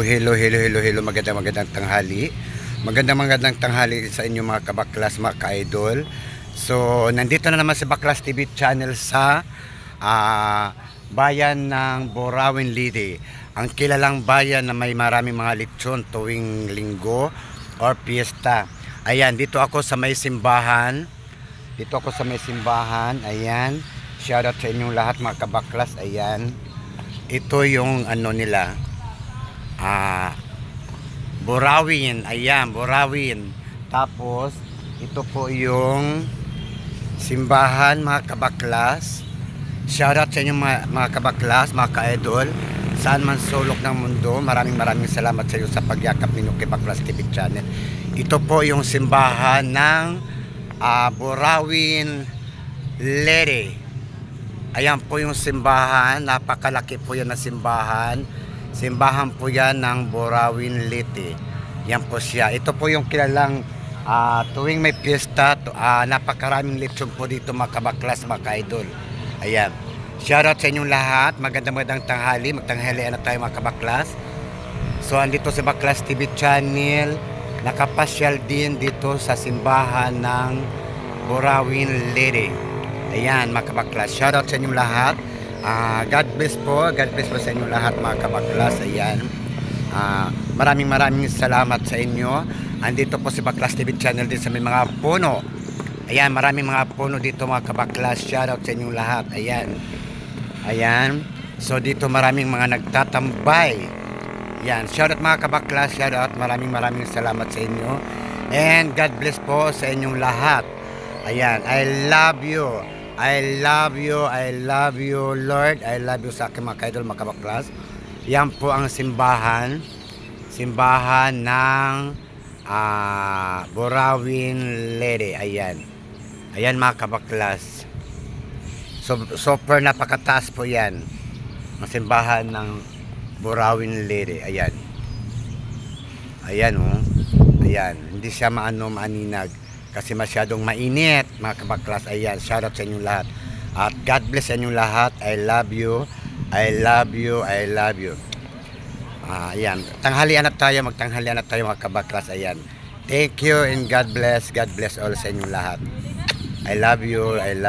Hello. Magandang tanghali. Magandang tanghali sa inyo mga kabaklas, mga ka-idol. So, nandito na naman si Baklas TV channel sa bayan ng Borawin Leyte. Ang kilalang bayan na may maraming mga lechon tuwing linggo or piyesta. Ayan, dito ako sa may simbahan. Ayan. Shoutout sa inyong lahat mga kabaklas. Ayan. Ito yung ano nila. Borawin. Ayan, Borawin. Tapos, ito po yung simbahan mga kabaklas. Shoutout sa inyo mga kabaklas, mga ka-idol. Saan man sulok ng mundo, maraming salamat sa iyo sa pagyakap ninyo kay Baklas TV channel. Ito po yung simbahan ng Borawin Leyte. Ayan po yung simbahan. Napakalaki po yan na simbahan. Simbahan po yan ng Borawin Leyte. Yan po siya. Ito po yung kilalang tuwing may piyesta, napakaraming lechon po dito mga kabaklas, mga ka-idol. Ayan. Shoutout sa inyong lahat. Magandang tanghali. Magtanghalian na tayo mga kabaklas. So andito si Baklas TV channel. Nakapasyal din dito sa simbahan ng Borawin Leyte. Ayan mga kabaklas. Shoutout sa inyong lahat. God bless po sa inyo lahat mga kabaklas. Ayan. Maraming salamat sa inyo. Andito po si Baklas TV channel din sa may mga puno. Ayan, maraming mga puno dito mga kabaklas. Shoutout sa inyong lahat. Ayan. So dito maraming mga nagtatambay. Ayan, shoutout mga kabaklas. Shoutout. Maraming salamat sa inyo. And God bless po sa inyong lahat. Ayan, I love you Lord. I love you sa aking mga ka-idol, mga kabaklas. Yan po ang simbahan ng Borawin Leyte. Ayan mga kabaklas. So, super napakataas po yan ang simbahan ng Borawin Leyte. Ayan oh. Ayan, hindi siya maaninag kasi masyadong mainit mga kabaklas. Ayan, shoutout sa inyong lahat. At God bless sa inyong lahat. I love you. Ayan, magtanghalian na tayo mga kabaklas. Ayan. Thank you and God bless all sa inyong lahat. I love you. Ayan.